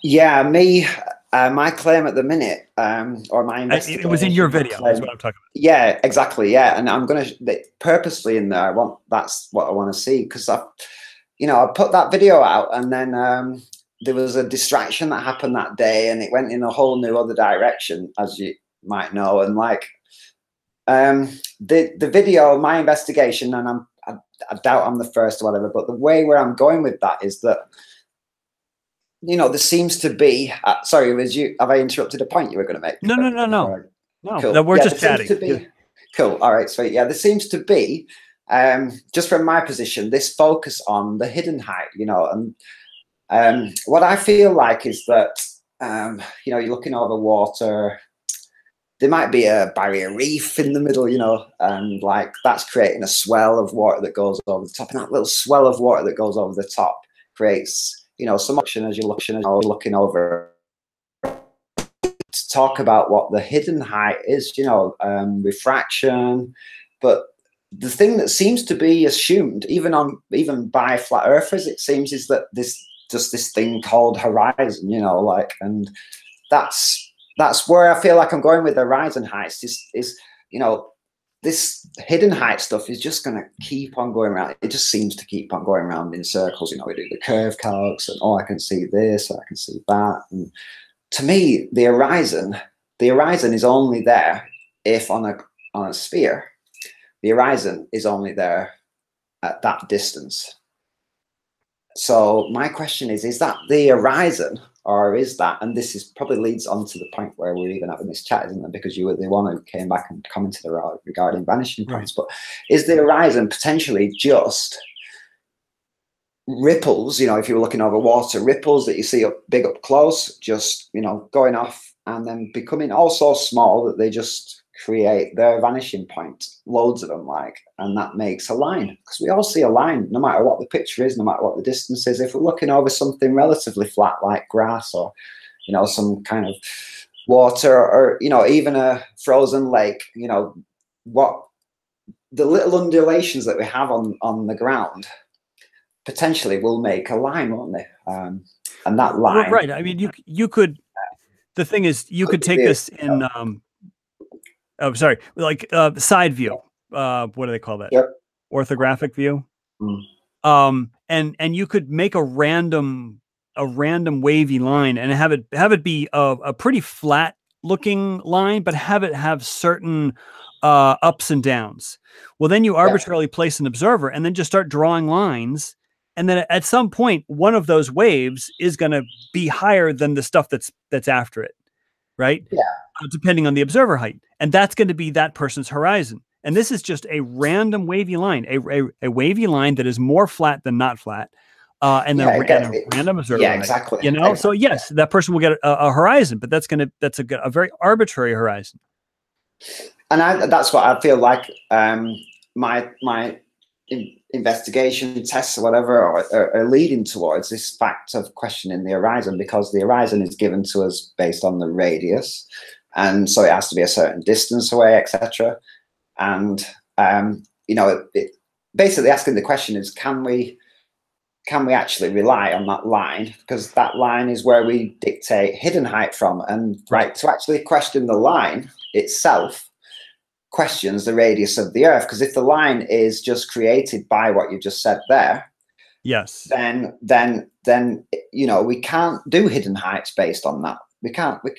Yeah, my claim at the minute, or my investigation. It was in your video. That's what I'm talking about. Yeah, exactly. Yeah, and I'm going to purposely in there. That's what I want to see, because I put that video out, and then there was a distraction that happened that day, and it went in a whole new other direction, as you might know. And like the video, my investigation, and I doubt I'm the first or whatever, but the way where I'm going with that is that there seems to be. Sorry, have I interrupted a point you were going to make? No. Cool. No, we're just chatting. Cool. All right. So yeah, there seems to be. Just from my position, this focus on the hidden height, and what I feel like is that, you're looking over water, there might be a barrier reef in the middle, you know, and like that's creating a swell of water that goes over the top, and that little swell of water that goes over the top creates, you know, some action as you're looking over. To talk about what the hidden height is, you know, refraction, but the thing that seems to be assumed, even by flat earthers, it seems, is that this thing called horizon, you know, like, and that's where I feel like I'm going with the horizon heights. Is you know, this hidden height stuff is just going to keep on going around. It just seems to keep on going around in circles. You know, we do the curve calcs, and I can see this, I can see that, and to me, the horizon is only there if on a sphere, the horizon is only there at that distance. So my question is that the horizon, or is that, and this is probably leads on to the point where we're even having this chat, isn't it? Because you were the one who came back and commented regarding vanishing points, but is the horizon potentially just ripples, you know, if you were looking over water, ripples that you see big up close, just, you know, going off and then becoming all so small that they just create their vanishing point, loads of them, like, and that makes a line, because we all see a line no matter what the picture is, no matter what the distance is. If we're looking over something relatively flat like grass, or, you know, some kind of water, or, you know, even a frozen lake, you know, what the little undulations that we have on the ground potentially will make a line, won't they? And that line, right? I mean, you could. The thing is, you could take this in. Oh, sorry, like side view. What do they call that? Yep. Orthographic view. And you could make a random wavy line and have it be a pretty flat looking line, but have it have certain ups and downs. Well, then you arbitrarily place an observer and then just start drawing lines. And then at some point, one of those waves is going to be higher than the stuff that's after it, right? Yeah. Depending on the observer height. And that's going to be that person's horizon. And this is just a random wavy line, a wavy line that is more flat than not flat. And then a random observer. Yeah, exactly. You know, so yes, that person will get a horizon, but that's a very arbitrary horizon. And that's what I feel like my investigation tests or whatever are leading towards, this fact of questioning the horizon, because the horizon is given to us based on the radius, and so it has to be a certain distance away, etc. And you know, basically asking the question is, can we actually rely on that line, because that line is where we dictate hidden height from, and right, to actually question the line itself questions the radius of the Earth, because if the line is just created by what you just said there, yes, then you know, we can't do hidden heights based on that. We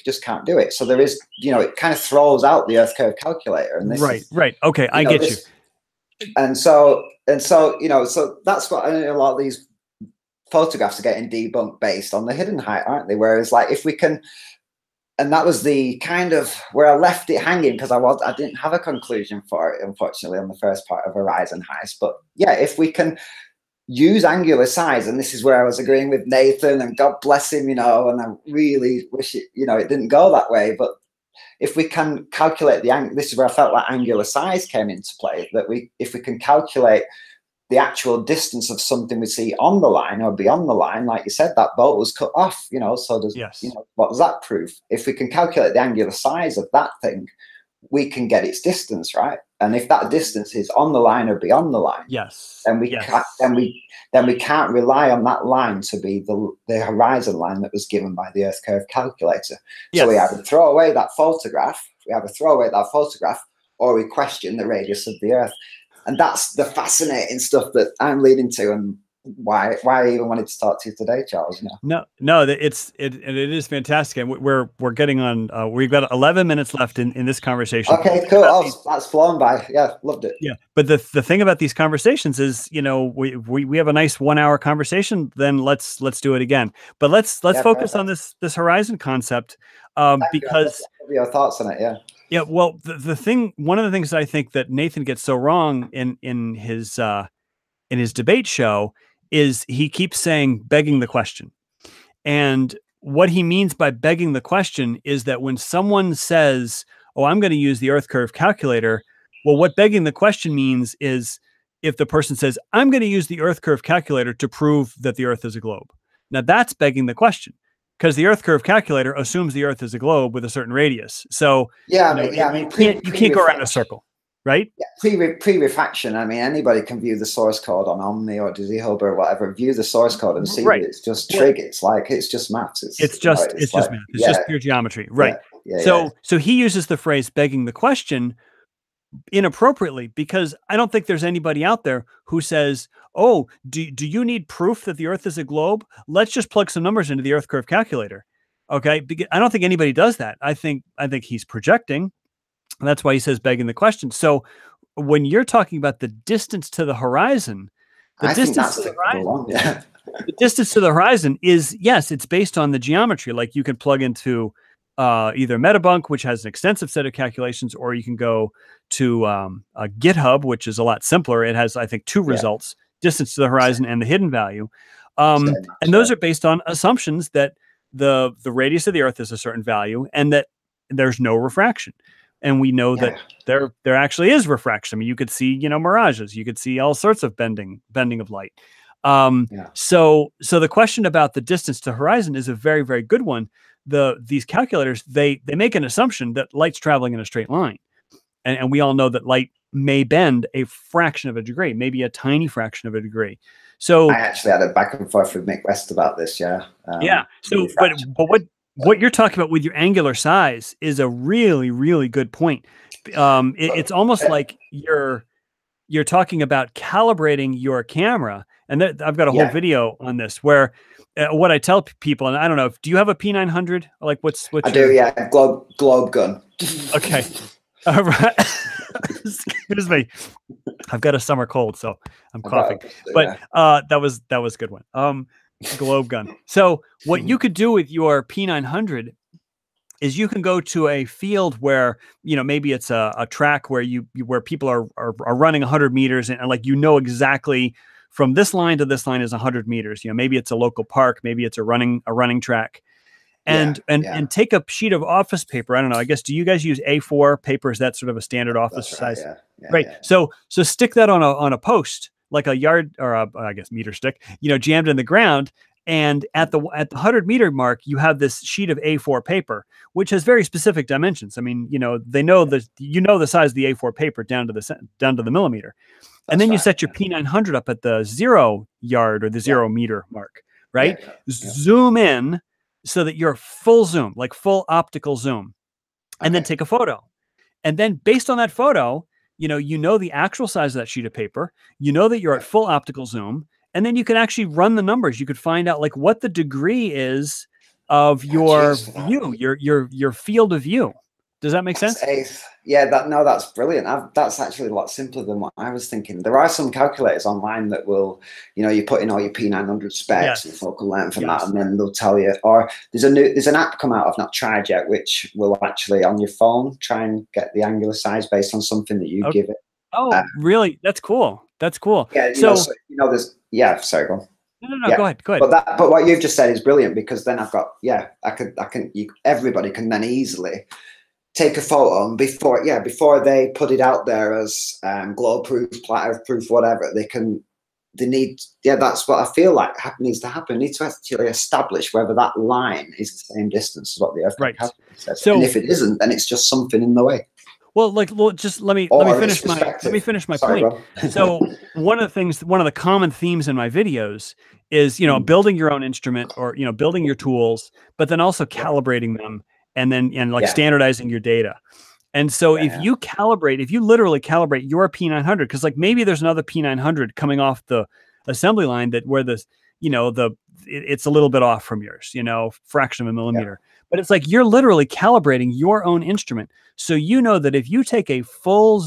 just can't do it. So there is, you know, it kind of throws out the Earth curve calculator. And this right. Okay, I get you. And so you know, so that's what a lot of these photographs are getting debunked based on the hidden height, aren't they? Whereas, like, if we can. And that was the kind of where I left it hanging, because I didn't have a conclusion for it, unfortunately, on the first part of Horizon Heist. But yeah, if we can use angular size, and this is where I was agreeing with Nathan, and God bless him, you know, and I really wish it, you know, it didn't go that way. But if we can calculate the angle, this is where I felt like angular size came into play. That if we can calculate the actual distance of something we see on the line or beyond the line, like you said, that boat was cut off, you know, so does, you know, what does that prove? If we can calculate the angular size of that thing, we can get its distance, right? And if that distance is on the line or beyond the line, then we can't rely on that line to be the horizon line that was given by the Earth curve calculator. So we either throw away that photograph, or we question the radius of the Earth. And that's the fascinating stuff that I'm leading to, and why I even wanted to talk to you today, Charles. You know? No, it is fantastic, and we're getting on. We've got 11 minutes left in this conversation. Okay, cool. That's flown by. Yeah, loved it. Yeah, but the thing about these conversations is, you know, we have a nice 1 hour conversation. Then let's do it again. But let's focus on this horizon concept, because your thoughts on it. Yeah. Yeah, well, one of the things that I think that Nathan gets so wrong in his debate show is he keeps saying begging the question. And what he means by begging the question is that when someone says, oh, I'm going to use the Earth curve calculator. Well, what begging the question means is if the person says, I'm going to use the Earth curve calculator to prove that the Earth is a globe. Now that's begging the question, because the Earth curve calculator assumes the Earth is a globe with a certain radius. So yeah, I mean, you can't go around in a circle, right? Yeah, pre-refraction. I mean, anybody can view the source code on Omni or Dizzy Hub or whatever. View the source code and see that it's just trig. It's like it's just maths. It's just math. It's just pure geometry, right? So he uses the phrase "begging the question" inappropriately, because I don't think there's anybody out there who says, oh, do you need proof that the Earth is a globe? Let's just plug some numbers into the Earth curve calculator. Okay. I don't think anybody does that. I think he's projecting. And that's why he says begging the question. So when you're talking about the distance to the horizon, the distance to the horizon is, yes, it's based on the geometry. Like you can plug into either Metabunk, which has an extensive set of calculations, or you can go to GitHub, which is a lot simpler. It has, I think, two results: distance to the horizon and the hidden value. And those are based on assumptions that the radius of the Earth is a certain value and that there's no refraction. And we know that there actually is refraction. I mean, you could see, mirages. You could see all sorts of bending of light. So the question about the distance to horizon is a very, very good one. These calculators, they make an assumption that light's traveling in a straight line. And we all know that light may bend a fraction of a degree, maybe a tiny fraction of a degree. So I actually had a back and forth with Mick West about this. So, but what you're talking about with your angular size is a really, really good point. It's almost like you're talking about calibrating your camera. And I've got a whole video on this where what I tell people, and I don't know, do you have a P900? Like what's I do, yeah, globe gun. Okay. All right. Excuse me. I've got a summer cold, so I'm coughing. But that was a good one. Globe gun. So what you could do with your P900 is you can go to a field where, maybe it's a track where where people are running 100 meters and like, exactly from this line to this line is 100 meters. Maybe it's a local park, maybe it's a running track. And take a sheet of office paper. I don't know. I guess, do you guys use A4 paper? Is that sort of a standard office size? Right. So stick that on a post, like a yard or I guess meter stick, jammed in the ground. And at the 100-meter mark, you have this sheet of A4 paper, which has very specific dimensions. I mean, they know the size of the A4 paper down to the millimeter. And then you set your P900 up at the 0 yard or the 0 meter mark, right? Zoom in so that you're full zoom, like full optical zoom, and then take a photo. And then based on that photo, the actual size of that sheet of paper, that you're at full optical zoom, and then you can actually run the numbers. You could find out like what the degree is of your view, your field of view. Does that make sense? Yeah, that's brilliant. That's actually a lot simpler than what I was thinking. There are some calculators online that will, you put in all your P900 specs and focal length and that, and then they'll tell you. Or there's an app come out I've not tried yet, which will actually on your phone try and get the angular size based on something that you give it. Oh, really? That's cool. That's cool. Yeah, there's sorry, go on. No, go ahead. But what you've just said is brilliant, because then I've got everybody can then easily take a photo, and before they put it out there as globe proof, platter proof, whatever, that's what I feel like needs to happen. Needs to actually establish whether that line is the same distance as what the Earth says. So, and if it isn't, then it's just something in the way. Well, just let me finish my point. So one of the common themes in my videos is, building your own instrument or, building your tools, but then also calibrating them and standardizing your data. And so if you literally calibrate your P900, because like maybe there's another P900 coming off the assembly line it's a little bit off from yours, fraction of a millimeter. But it's like you're literally calibrating your own instrument. So that if you take a full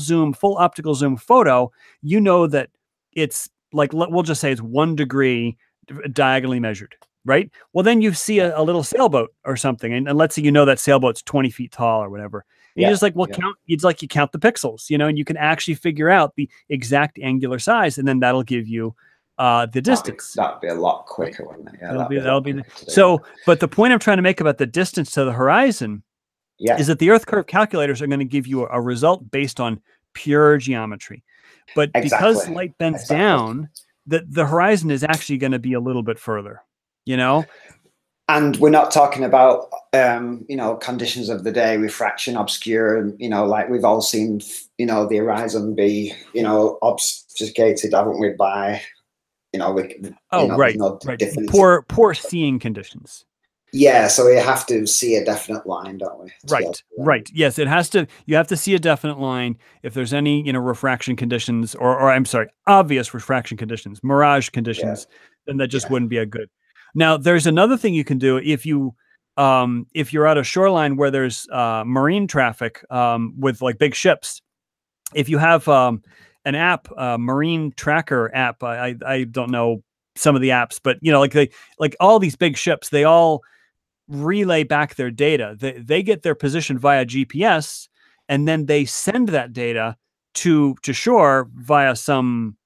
optical zoom photo, that it's like, we'll just say it's 1 degree diagonally measured, right? Well, then you see a little sailboat or something. And let's say that sailboat's 20 feet tall or whatever. And you're just like, you count the pixels, and you can actually figure out the exact angular size. And then that'll give you the distance. That'd be a lot quicker, wouldn't it? Yeah, that'll be so. But the point I'm trying to make about the distance to the horizon Yeah. is that the Earth curve calculators are going to give you a result based on pure geometry. But Exactly. because light bends down, the horizon is actually going to be a little bit further, you know? And we're not talking about, you know, conditions of the day, refraction, obscure, and, you know, like we've all seen, you know, the horizon be, you know, obfuscated, haven't we, by, you know, Right. no Poor seeing conditions. Yeah, so we have to see a definite line, don't we? Right. Yes, it has to. You have to see a definite line. If there's any, you know, refraction conditions, or I'm sorry, obvious refraction conditions, mirage conditions, then that just wouldn't be a good. Now, there's another thing you can do if you're at a shoreline where there's marine traffic with like big ships. If you have an app, marine tracker app, I don't know some of the apps, but you know, like all these big ships, they all relay back their data. They get their position via GPS, and then they send that data to shore via some,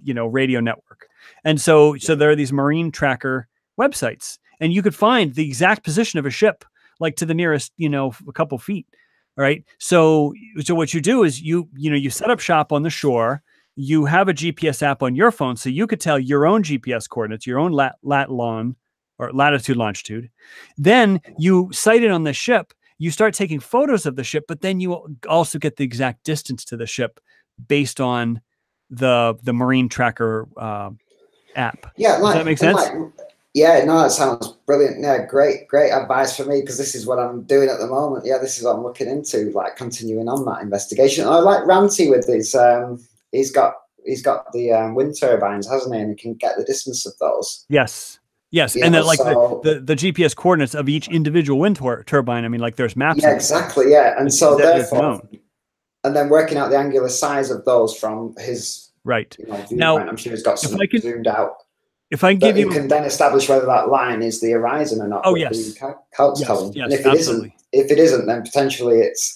you know, radio network. And so there are these marine tracker websites, and you could find the exact position of a ship, like to the nearest, you know, a couple feet. Right. So what you do is you set up shop on the shore. You have a GPS app on your phone, so you could tell your own GPS coordinates, your own latitude, longitude. Then you sight it on the ship. You start taking photos of the ship, but then you also get the exact distance to the ship based on the marine tracker app. Yeah, does that make sense? Yeah, no, that sounds brilliant. Yeah, great advice for me, because this is what I'm doing at the moment. Yeah, this is what I'm looking into, like continuing on that investigation. I like Ranty with his. He's got the wind turbines, hasn't he? And he can get the distance of those. Yes. And then like the GPS coordinates of each individual wind turbine. I mean, like there's maps. Yeah, exactly. Yeah, and so therefore, and then working out the angular size of those from his right. You know, now, I'm sure he's got some zoomed out. If I give you, can then establish whether that line is the horizon or not. Oh yes. Yes, and if it isn't, then potentially it's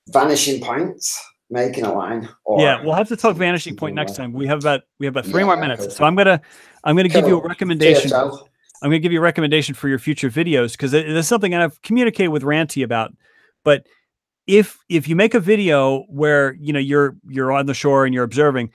vanishing points making a line. Or yeah, we'll have to talk vanishing point next time. We have about 3 more minutes, cool. So I'm gonna give you a recommendation. I'm gonna give you a recommendation for your future videos, because there's something I've communicated with Ranty about. But if you make a video where you know you're on the shore and you're observing,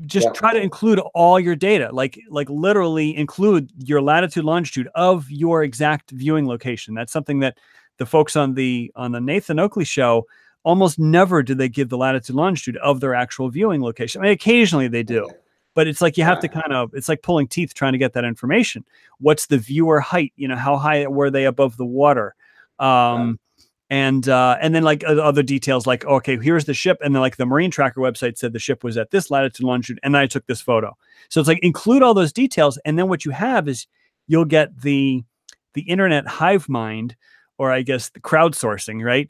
just try to include all your data, like literally include your latitude, longitude of your exact viewing location. That's something that the folks on the Nathan Oakley show, almost never do they give the latitude, longitude of their actual viewing location. I mean, occasionally they do, but it's like you have to it's like pulling teeth trying to get that information. What's the viewer height? You know, how high were they above the water? And then like other details, like, okay, here's the ship. And then like the marine tracker website said the ship was at this latitude, longitude, and then I took this photo. So it's like, include all those details. And then what you have is you'll get the internet hive mind, or I guess the crowdsourcing, right?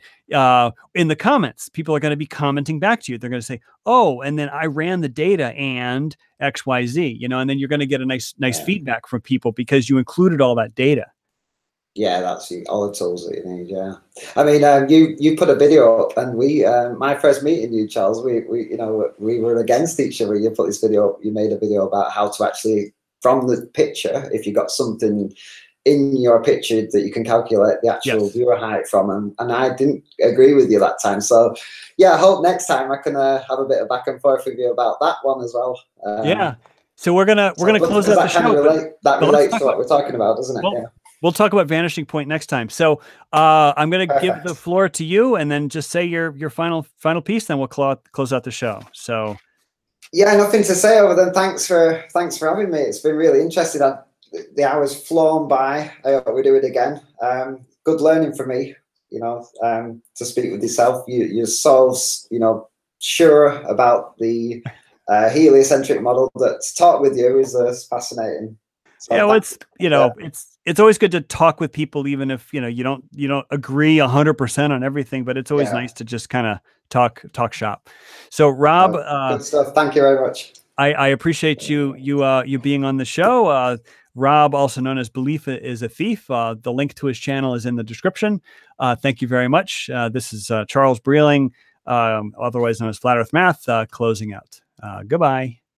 In the comments, people are going to be commenting back to you. They're going to say, oh, and then I ran the data and X, Y, Z, you know, and then you're going to get a nice feedback from people because you included all that data. Yeah, that's all the tools that you need. Yeah, I mean, you put a video up, and we, my first meeting you, Charles, we were against each other. You put this video, you made a video about how to actually, from the picture, if you got something in your picture that you can calculate the actual viewer height from, and I didn't agree with you that time. So yeah, I hope next time I can have a bit of back and forth with you about that one as well. Yeah. So we're gonna close out the show. That relates to what we're talking about, doesn't it? Well, we'll talk about vanishing point next time. So I'm going to give the floor to you, and then just say your final piece. Then we'll close out the show. So yeah, nothing to say other than thanks for having me. It's been really interesting. The hour's flown by. I hope we do it again. Good learning for me. You know, to speak with yourself. You're so sure about the heliocentric model that to talk with you is fascinating. So yeah, well, it's always good to talk with people, even if you don't agree 100% on everything, but it's always nice to just kind of talk shop. So Rob, good stuff. Thank you very much. I appreciate you being on the show. Rob, also known as Belief is a Thief. The link to his channel is in the description. Thank you very much. This is Charles Breeling, otherwise known as Flat Earth Math, closing out. Goodbye.